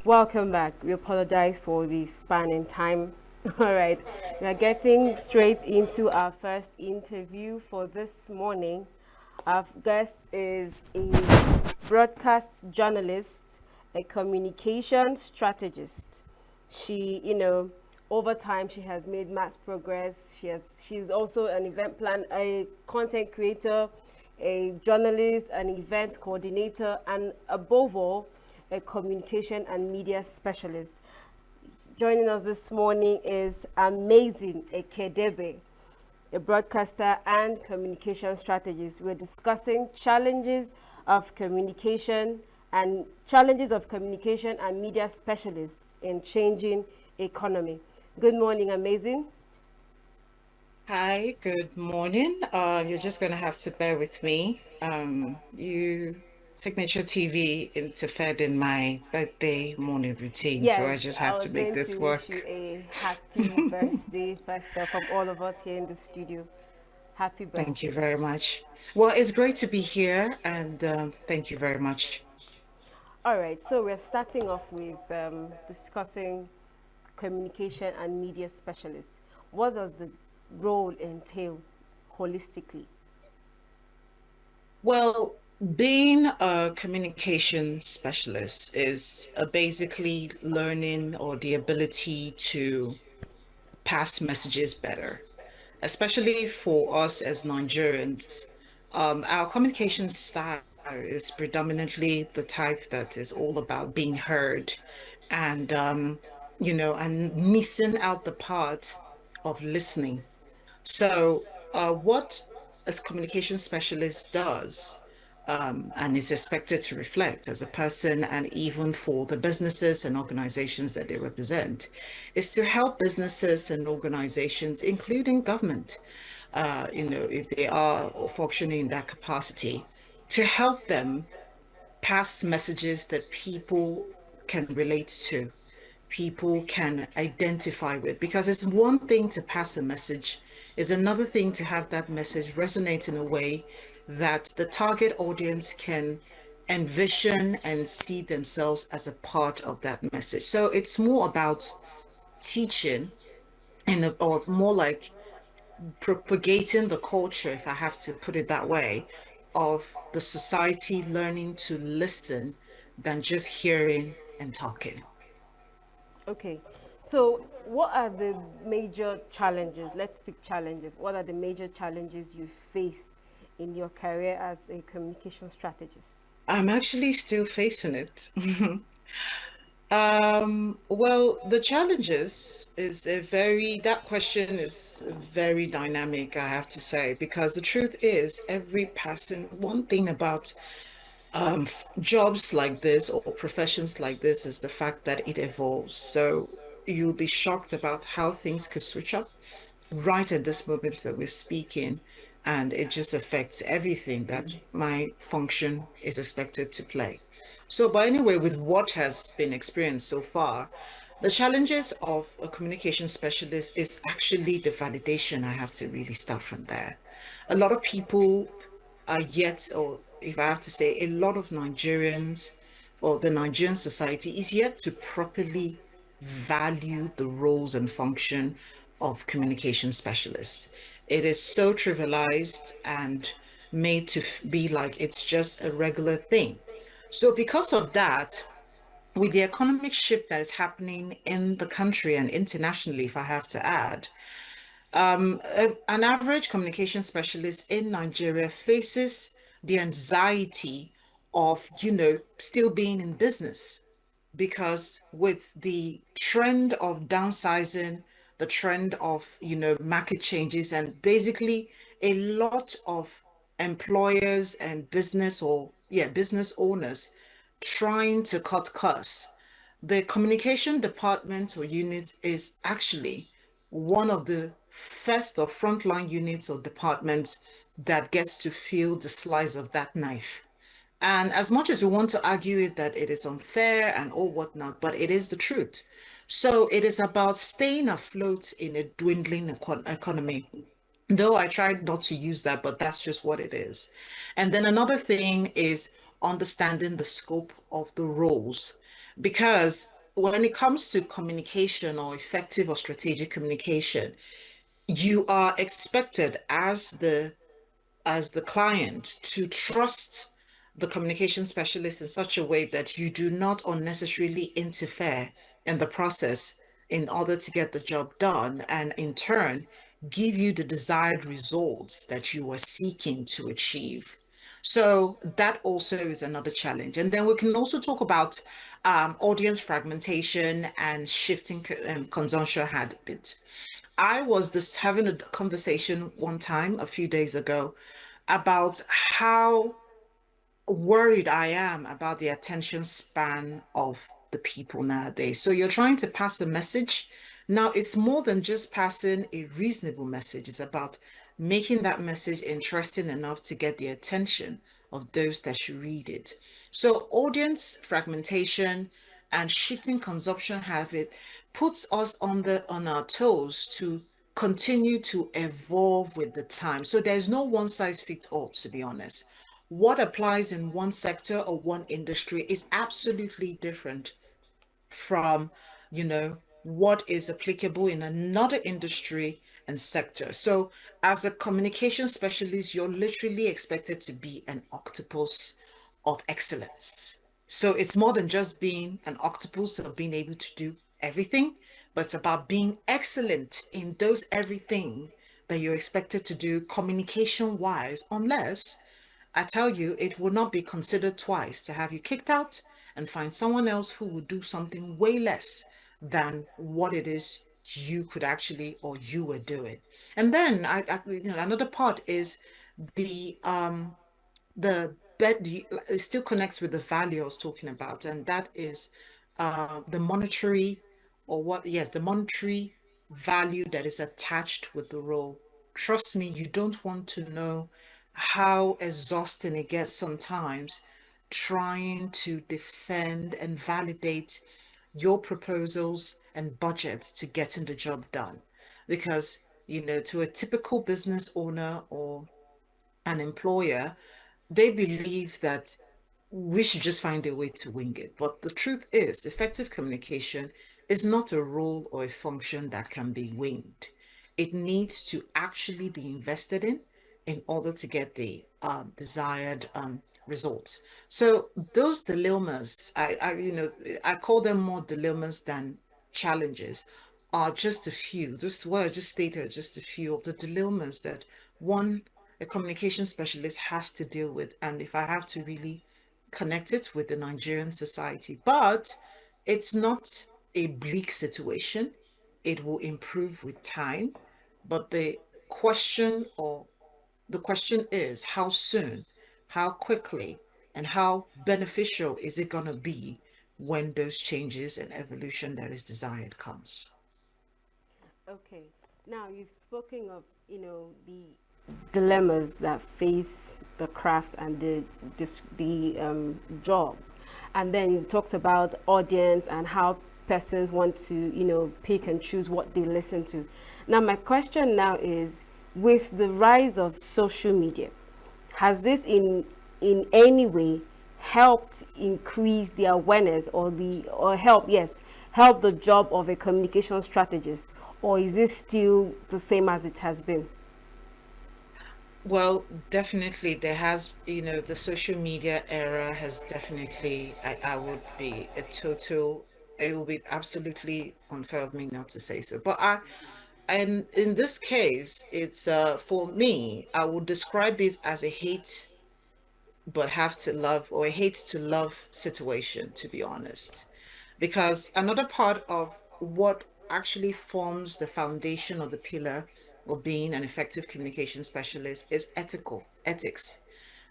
Welcome back. We apologize for the span in time. All right, we are getting straight into our first interview for this morning. Our guest is a broadcast journalist, a communication strategist. Over time, she has made mass progress. She's also an event plan, a content creator, a journalist, an event coordinator, and above all, a communication and media specialist. Joining us this morning is Amazing Ekedebe, a broadcaster and communication strategist. We're discussing challenges of communication and media specialists in changing economy. Good morning, Amazing. Hi, good morning. You're just going to have to bear with me. You Signature TV interfered in my birthday morning routine, so I Yes, just I had to was make going to this wish you work. a happy birthday, first off, from all of us here in the studio. Happy Thank you birthday. very much. Well, it's great to be here, and thank you very much. All right, so we're starting off with discussing communication and media specialists. What does the role entail holistically? Well, being a communication specialist is basically learning or the ability to pass messages better, especially for us as Nigerians. Our communication style is predominantly the type that is all about being heard and, and missing out the part of listening. So, what a communication specialist does, and is expected to reflect as a person, and even for the businesses and organizations that they represent, is to help businesses and organizations, including government, if they are functioning in that capacity, to help them pass messages that people can relate to, people can identify with. Because it's one thing to pass a message, it's another thing to have that message resonate in a way that the target audience can envision and see themselves as a part of that message. So it's more about teaching or more like propagating the culture, if I have to put it that way, of the society learning to listen than just hearing and talking. Okay, so what are the major challenges? Let's speak challenges. What are the major challenges you faced in your career as a communication strategist? I'm actually still facing it. Well, the challenges is that question is very dynamic, I have to say, because the truth is, one thing about jobs like this or professions like this is the fact that it evolves. So you'll be shocked about how things could switch up right at this moment that we're speaking, and it just affects everything that my function is expected to play. So, but anyway, with what has been experienced so far, the challenges of a communication specialist is actually the validation. I have to really start from there. A lot of people are yet, or if I have to say, a lot of Nigerians or the Nigerian society is yet to properly value the roles and function of communication specialists. It is so trivialized and made to be like it's just a regular thing. So, because of that, with the economic shift that is happening in the country and internationally, if I have to add, an average communication specialist in Nigeria faces the anxiety of, still being in business, because with the trend of downsizing, the trend of, market changes, and basically a lot of employers and business owners trying to cut costs, the communication department or unit is actually one of the first or frontline units or departments that gets to feel the slice of that knife. And as much as we want to argue it that it is unfair and all whatnot, but it is the truth. So it is about staying afloat in a dwindling economy. Though I tried not to use that, but that's just what it is. And then another thing is understanding the scope of the roles, because when it comes to communication or effective or strategic communication, you are expected as the client to trust the communication specialist in such a way that you do not unnecessarily interfere in the process in order to get the job done and in turn give you the desired results that you are seeking to achieve. So that also is another challenge. And then we can also talk about audience fragmentation and shifting consumption habits. I was just having a conversation one time a few days ago about how worried I am about the attention span of the people nowadays. So you're trying to pass a message. Now it's more than just passing a reasonable message. It's about making that message interesting enough to get the attention of those that should read it. So audience fragmentation and shifting consumption habit puts us on our toes to continue to evolve with the time. So there's no one size fits all, to be honest. What applies in one sector or one industry is absolutely different from, what is applicable in another industry and sector. So, as a communication specialist, you're literally expected to be an octopus of excellence. So, it's more than just being an octopus or being able to do everything, but it's about being excellent in those everything that you're expected to do communication wise, unless I tell you, it will not be considered twice to have you kicked out and find someone else who will do something way less than what it is you could actually or you were doing. And then another part is the it still connects with the value I was talking about, and that is the monetary or what, yes, the monetary value that is attached with the role. Trust me, you don't want to know how exhausting it gets sometimes trying to defend and validate your proposals and budgets to getting the job done. Because, to a typical business owner or an employer, they believe that we should just find a way to wing it. But the truth is, effective communication is not a role or a function that can be winged. It needs to actually be invested in order to get the desired results. So those dilemmas, I call them more dilemmas than challenges, are just a few. Just what I just stated, are just a few of the dilemmas that one a communication specialist has to deal with. And if I have to really connect it with the Nigerian society, but it's not a bleak situation. It will improve with time. But question or the question is how soon, how quickly, and how beneficial is it going to be when those changes and evolution that is desired comes? Okay. Now you've spoken of, the dilemmas that face the craft and the job, and then you talked about audience and how persons want to, pick and choose what they listen to. Now my question now is, with the rise of social media, has this in any way helped increase the awareness or help the job of a communication strategist, or is it still the same as it has been? Well, definitely there has, the social media era has definitely, I would be a total, it will be absolutely unfair of me not to say so. And in this case, it's for me, I would describe it as a hate but have to love or a hate to love situation, to be honest. Because another part of what actually forms the foundation or the pillar of being an effective communication specialist is ethics.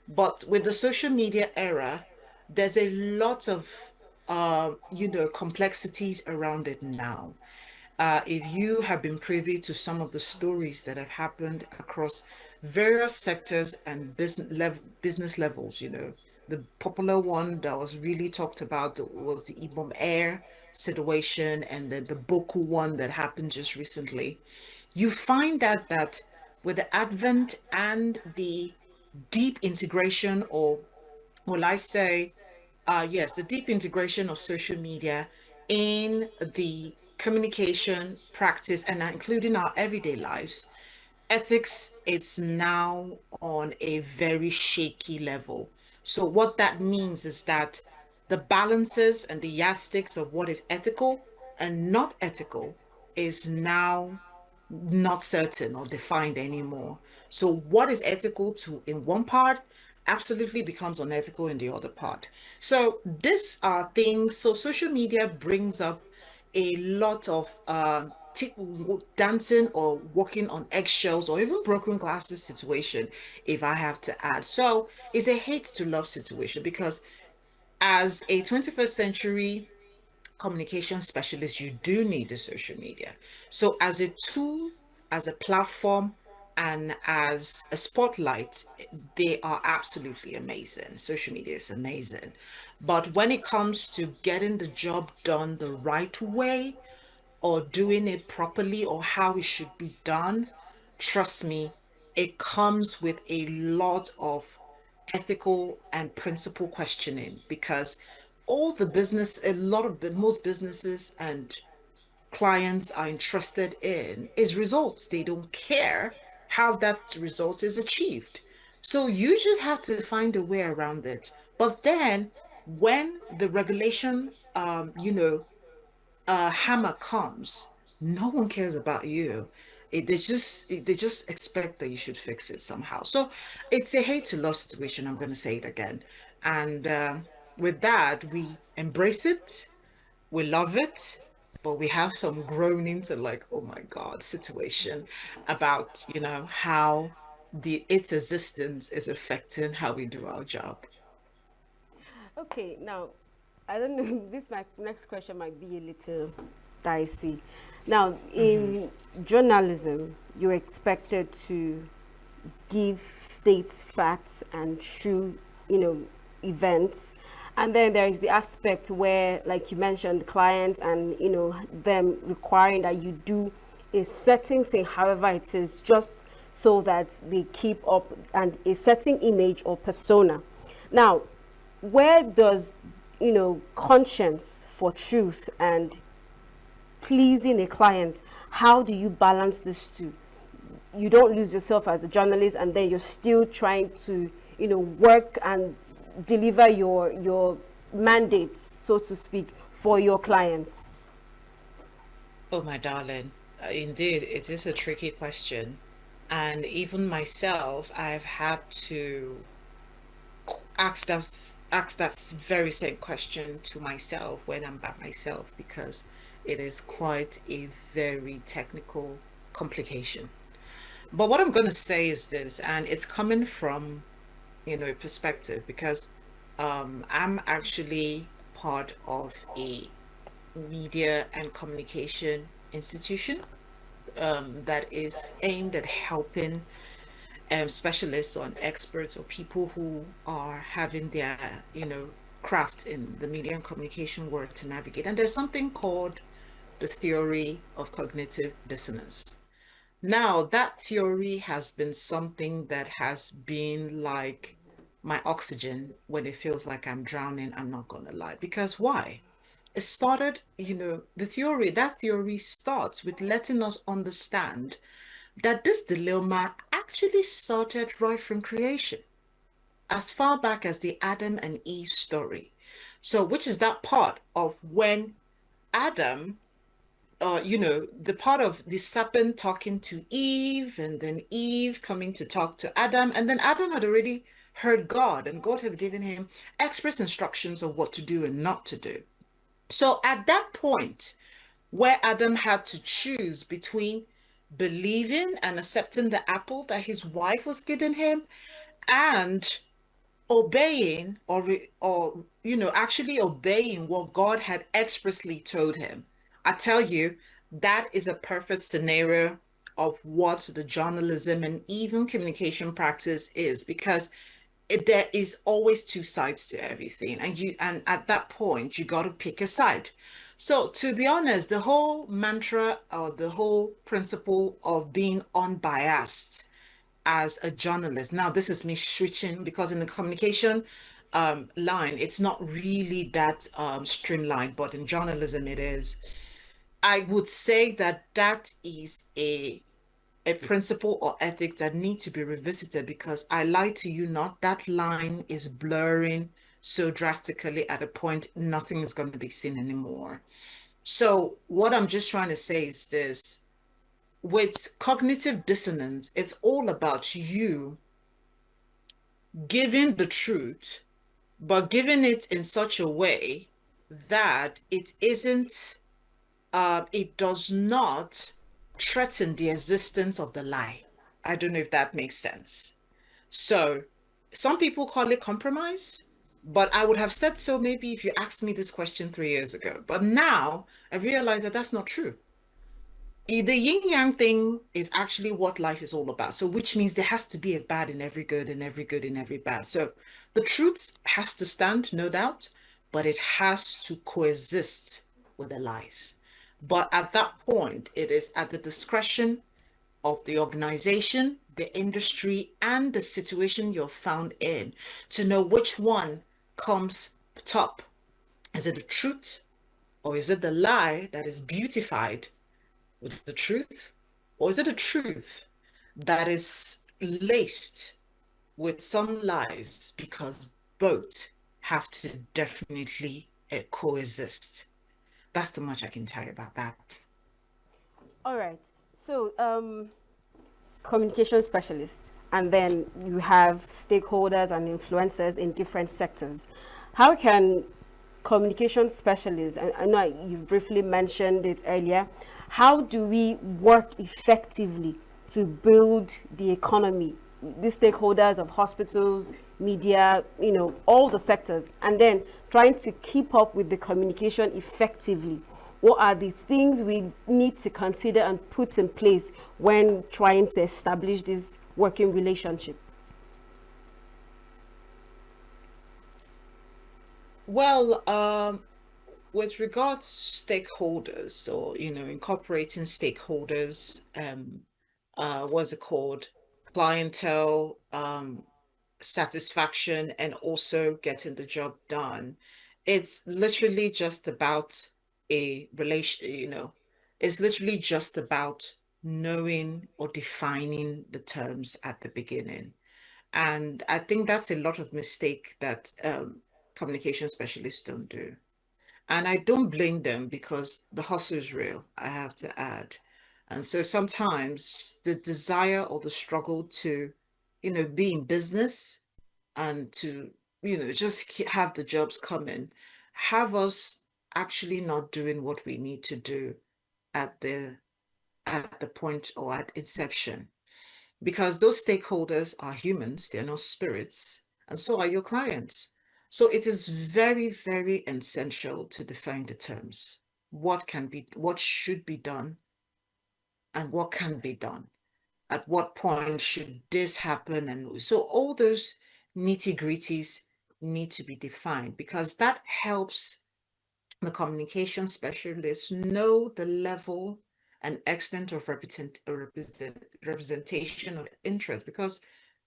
But with the social media era, there's a lot of complexities around it now. If you have been privy to some of the stories that have happened across various sectors and business levels, the popular one that was really talked about was the Ibom Air situation, and then the Boku one that happened just recently. You find that with the advent and the deep integration, or will I say, yes, the deep integration of social media in the communication practice and including our everyday lives, ethics is now on a very shaky level. So what that means is that the balances and the yardsticks of what is ethical and not ethical is now not certain or defined anymore. So what is ethical to in one part absolutely becomes unethical in the other part. So these are things. So social media brings up a lot of dancing or walking on eggshells or even broken glasses situation, if I have to add. So it's a hate to love situation because as a 21st century communication specialist, you do need the social media. So as a tool, as a platform, and as a spotlight, they are absolutely amazing. Social media is amazing. But when it comes to getting the job done the right way or doing it properly or how it should be done, trust me, it comes with a lot of ethical and principle questioning because all the business, a lot of most businesses and clients are interested in is results. They don't care how that result is achieved. So you just have to find a way around it. But then when the regulation, hammer comes, no one cares about you. They just expect that you should fix it somehow. So it's a hate to love situation. I'm going to say it again, and with that, we embrace it, we love it, but we have some groanings and like, oh my God, situation about how the its existence is affecting how we do our job. Okay, now, I don't know, this my next question might be a little dicey. Now, Hmm. in journalism, you're expected to give state facts and true, events. And then there is the aspect where, like you mentioned, clients and, them requiring that you do a certain thing, however it is, just so that they keep up and a certain image or persona. Now, where does, conscience for truth and pleasing a client, how do you balance this two? You don't lose yourself as a journalist and then you're still trying to, work and deliver your mandates, so to speak, for your clients. Oh, my darling, indeed, it is a tricky question. And even myself, I've had to ask that very same question to myself when I'm by myself because it is quite a very technical complication. But what I'm going to say is this, and it's coming from, a perspective because I'm actually part of a media and communication institution that is aimed at helping specialists or experts or people who are having their, craft in the media and communication world to navigate. And there's something called the theory of cognitive dissonance. Now, that theory has been something that has been like my oxygen when it feels like I'm drowning. I'm not going to lie. Because why? It started, that theory starts with letting us understand that this dilemma actually started right from creation, as far back as the Adam and Eve story. So, which is that part of when Adam, the part of the serpent talking to Eve, and then Eve coming to talk to Adam, and then Adam had already heard God, and God had given him express instructions of what to do and not to do. So, at that point, where Adam had to choose between believing and accepting the apple that his wife was giving him and obeying actually obeying what God had expressly told him. I tell you, that is a perfect scenario of what the journalism and even communication practice is because there is always two sides to everything and at that point you got to pick a side. So to be honest, the whole mantra or the whole principle of being unbiased as a journalist, now this is me switching because in the communication line, it's not really that streamlined, but in journalism it is. I would say that that is a principle or ethics that need to be revisited because I lie to you not, that line is blurring so drastically at a point nothing is going to be seen anymore. So what I'm just trying to say is this. With cognitive dissonance, it's all about you giving the truth, but giving it in such a way that it does not threaten the existence of the lie. I don't know if that makes sense. So some people call it compromise, but I would have said so maybe if you asked me this question 3 years ago. But now I realize that that's not true. The yin yang thing is actually what life is all about. So, which means there has to be a bad in every good and every good in every bad. So, the truth has to stand, no doubt, but it has to coexist with the lies. But at that point, it is at the discretion of the organization, the industry, and the situation you're found in to know which one comes top. Is it the truth or is it the lie that is beautified with the truth? Or is it a truth that is laced with some lies because both have to definitely coexist? That's the much I can tell you about that. All right. So, communication specialists, and then you have stakeholders and influencers in different sectors. How can communication specialists, and I know you've briefly mentioned it earlier, how do we work effectively to build the economy, the stakeholders of hospitals, media, all the sectors, and then trying to keep up with the communication effectively? What are the things we need to consider and put in place when trying to establish this working relationship? Well, with regards to stakeholders or, incorporating stakeholders, what's it called? Clientele, satisfaction, and also getting the job done. It's literally just about a relation, it's literally just about knowing or defining the terms at the beginning. And I think that's a lot of mistake that communication specialists don't do. And I don't blame them because the hustle is real, I have to add. And so sometimes the desire or the struggle to, be in business and to, just have the jobs coming, have us actually not doing what we need to do at the point or at inception because those stakeholders are humans, they're not spirits, and so are your clients. So it is very, very essential to define the terms. What should be done, and what can be done. At what point should this happen? And so all those nitty-gritties need to be defined because that helps the communication specialists know the level and extent of representation of interest. Because,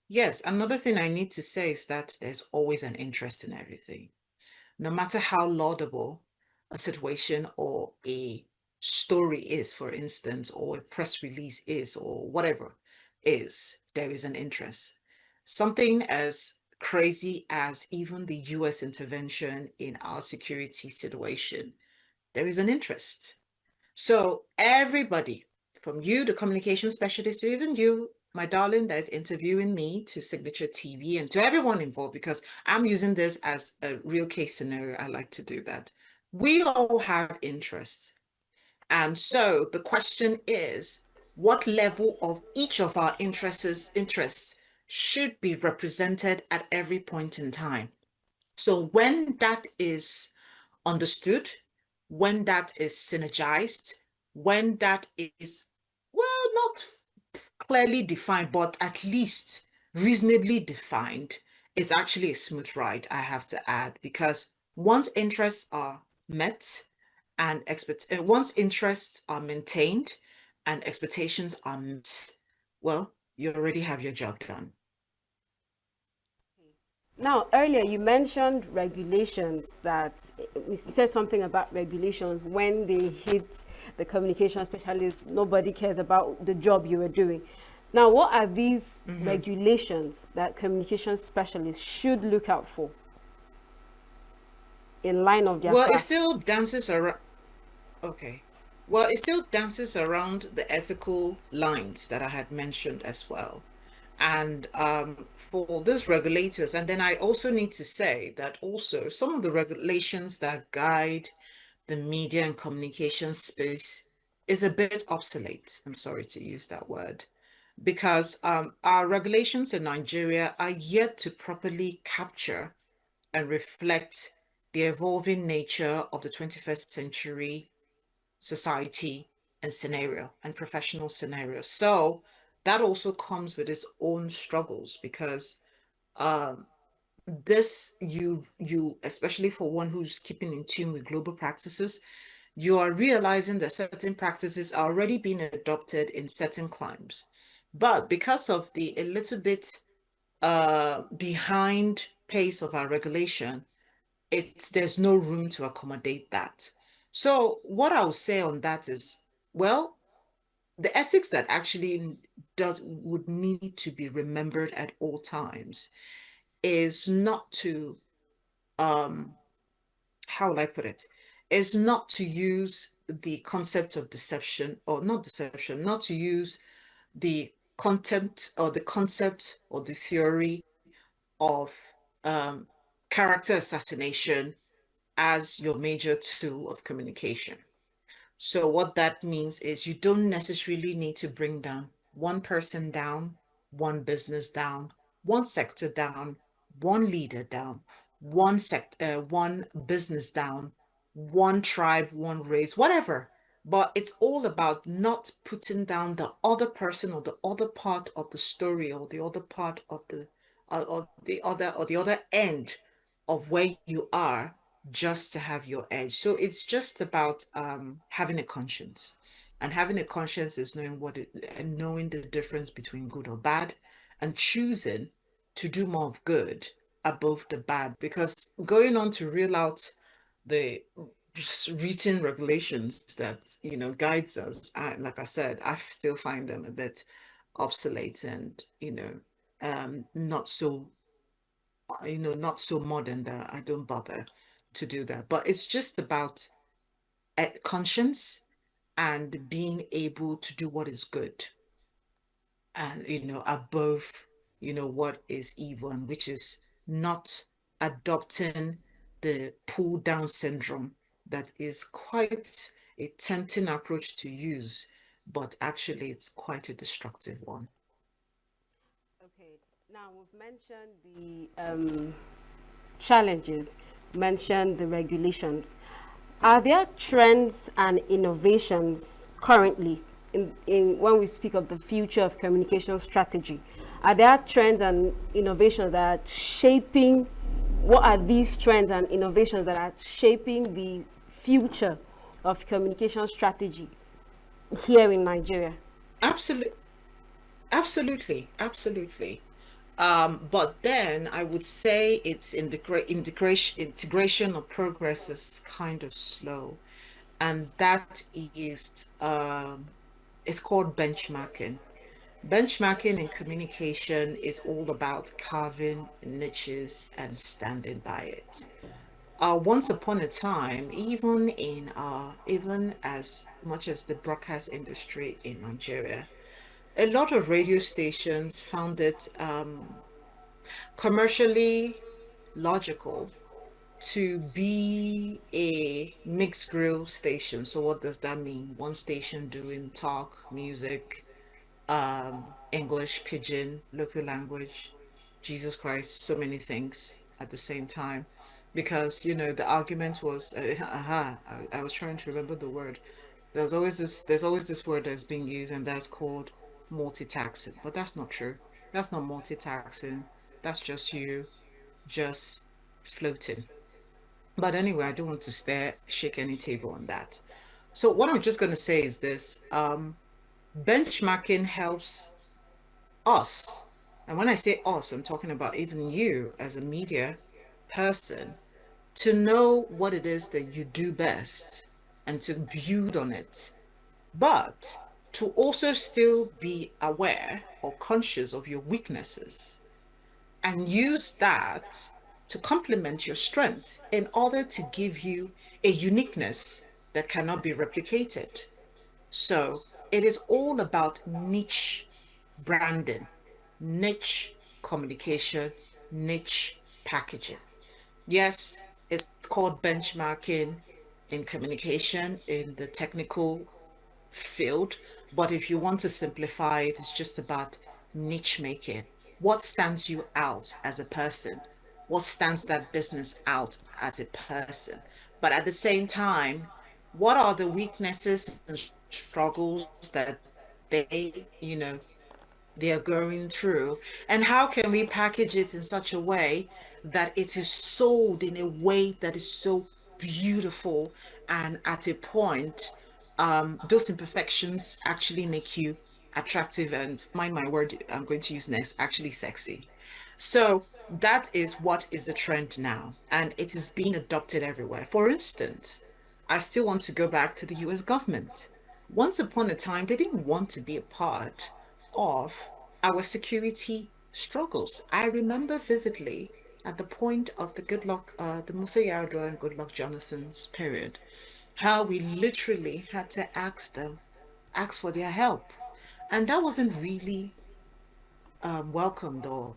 yes, another thing I need to say is that there's always an interest in everything. No matter how laudable a situation or a story is, for instance, or a press release is, or whatever is, there is an interest. Something as crazy as even the US intervention in our security situation, there is an interest. So everybody, from you, the communication specialist, to even you, my darling, that is interviewing me, to Signature TV, and to everyone involved, because I'm using this as a real case scenario. I like to do that. We all have interests. And so the question is, what level of each of our interests should be represented at every point in time? So when that is understood, when that is synergized, when that is, well, not clearly defined, but at least reasonably defined, it's actually a smooth ride, I have to add, because once interests are met and once interests are maintained and expectations are met, well, you already have your job done. Now, earlier you mentioned regulations that you said something about regulations when they hit the communication specialist, nobody cares about the job you were doing. Now, what are these Mhm. regulations that communication specialists should look out for in line of their Well, it still craft? dances around. Okay. Well, it still dances around the ethical lines that I had mentioned as well. And for those regulators, and then I also need to say that also some of the regulations that guide the media and communication space is a bit obsolete. I'm sorry to use that word, because our regulations in Nigeria are yet to properly capture and reflect the evolving nature of the 21st century society and scenario and professional scenario. So that also comes with its own struggles because um, this you especially for one who's keeping in tune with global practices, you are realizing that certain practices are already being adopted in certain climes. But because of the a little bit behind pace of our regulation, it's there's no room to accommodate that. So what I'll say on that is, well, the ethics that actually does would need to be remembered at all times is not to um how will I put it? Is not to use the concept of deception or not deception, not to use the concept or the theory of um, character assassination as your major tool of communication. So what that means is you don't necessarily need to bring down one person down, one business down, one sector down, one leader down, one business down, one tribe, one race, whatever. But it's all about not putting down the other person or the other part of the story or the other part of the other end of where you are just to have your edge. So it's just about having a conscience. And having a conscience is knowing and knowing the difference between good or bad and choosing to do more of good above the bad. Because going on to reel out the written regulations that, guides us, like I said, I still find them a bit obsolete and, not so not so modern that I don't bother to do that. But it's just about conscience and being able to do what is good and, above, what is evil and which is not adopting the pull down syndrome that is quite a tempting approach to use, but actually it's quite a destructive one. Okay, now we've mentioned the challenges, mentioned the regulations. Are there trends and innovations currently in when we speak of the future of communication strategy? Are there trends and innovations that are shaping, what are these trends and innovations that are shaping the future of communication strategy here in Nigeria? Absolutely, absolutely. But then I would say its integration of progress is kind of slow, and that is it's called benchmarking. Benchmarking in communication is all about carving niches and standing by it. Once upon a time, even as much as the broadcast industry in Nigeria, a lot of radio stations found it commercially logical to be a mixed grill station. So what does that mean? One station doing talk, music, English, pidgin, local language, Jesus Christ, so many things at the same time. Because, the argument was, I was trying to remember the word. There's always this word that's being used, and that's called multitasking. But that's not true. That's not multitasking. That's just you just floating. But anyway, I don't want to shake any table on that. So what I'm just going to say is this, benchmarking helps us. And when I say us, I'm talking about even you as a media person, to know what it is that you do best and to build on it, but to also still be aware or conscious of your weaknesses and use that to complement your strength in order to give you a uniqueness that cannot be replicated. So it is all about niche branding, niche communication, niche packaging. Yes, it's called benchmarking in communication in the technical field, but if you want to simplify it, it's just about niche making. What stands you out as a person? What stands that business out as a person? But at the same time, what are the weaknesses and struggles that they are going through, and how can we package it in such a way that it is sold in a way that is so beautiful, and at a point those imperfections actually make you attractive, and mind my word, I'm going to use next, actually sexy. So that is what is the trend now, and it is being adopted everywhere. For instance, I still want to go back to the US government. Once upon a time, they didn't want to be a part of our security struggles. I remember vividly at the point of the Musa Yar'Adua and Goodluck Jonathan's period, how we literally had to ask for their help. And that wasn't really welcomed, or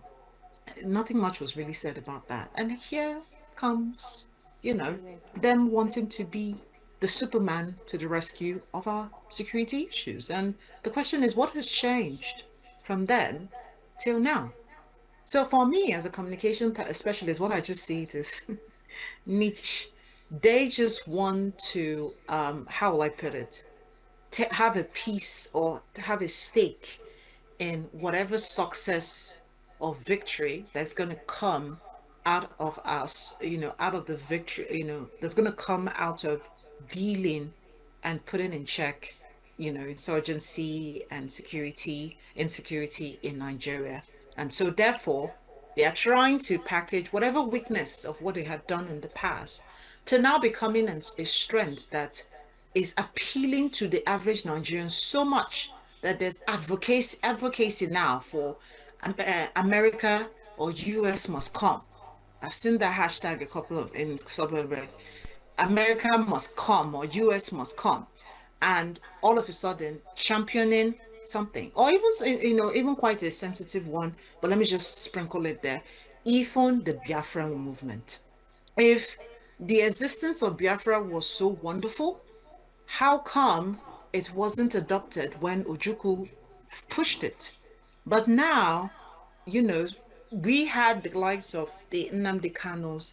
nothing much was really said about that. And here comes, Yes. them wanting to be the Superman to the rescue of our security issues. And the question is, what has changed from then till now? So for me, as a specialist, what I just see is niche. They just want to, how will I put it, to have a piece or to have a stake in whatever success or victory that's going to come out of us, out of the victory, that's going to come out of dealing and putting in check, insurgency and insecurity in Nigeria. And so therefore, they are trying to package whatever weakness of what they had done in the past to now becoming a strength that is appealing to the average Nigerian so much that there's advocacy now for America or US must come. I've seen that hashtag a couple of in couple of America must come or US must come, and all of a sudden championing something, or even quite a sensitive one. But let me just sprinkle it there. Even the Biafra movement. If the existence of Biafra was so wonderful, how come it wasn't adopted when Ojukwu pushed it? But now, you know, we had the likes of the Nnamdi Kanos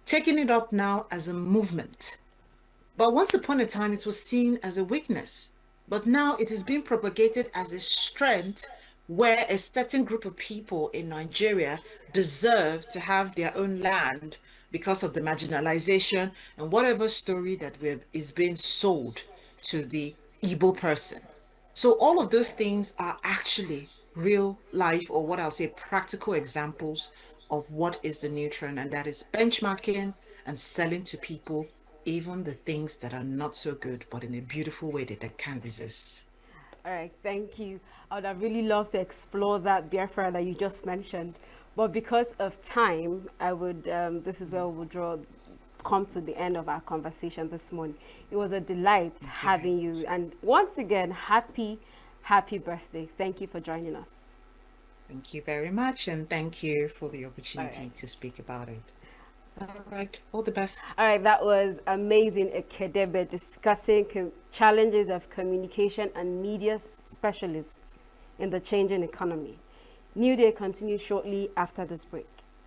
taking it up now as a movement. But once upon a time, it was seen as a weakness. But now it is being propagated as a strength where a certain group of people in Nigeria deserve to have their own land because of the marginalization and whatever story that is being sold to the Igbo person. So all of those things are actually real life, or what I'll say practical examples of what is the new trend, and that is benchmarking and selling to people even the things that are not so good, but in a beautiful way that they can't resist. All right, thank you. I would have really loved to explore that Biafra that you just mentioned, but because of time, I would. This is where we will come to the end of our conversation this morning. It was a delight having you, and once again, happy birthday! Thank you for joining us. Thank you very much, and thank you for the All opportunity right. to speak about it. All right, all the best. All right, that was amazing. Ekedebe discussing challenges of communication and media specialists in the changing economy. New Day continues shortly after this break.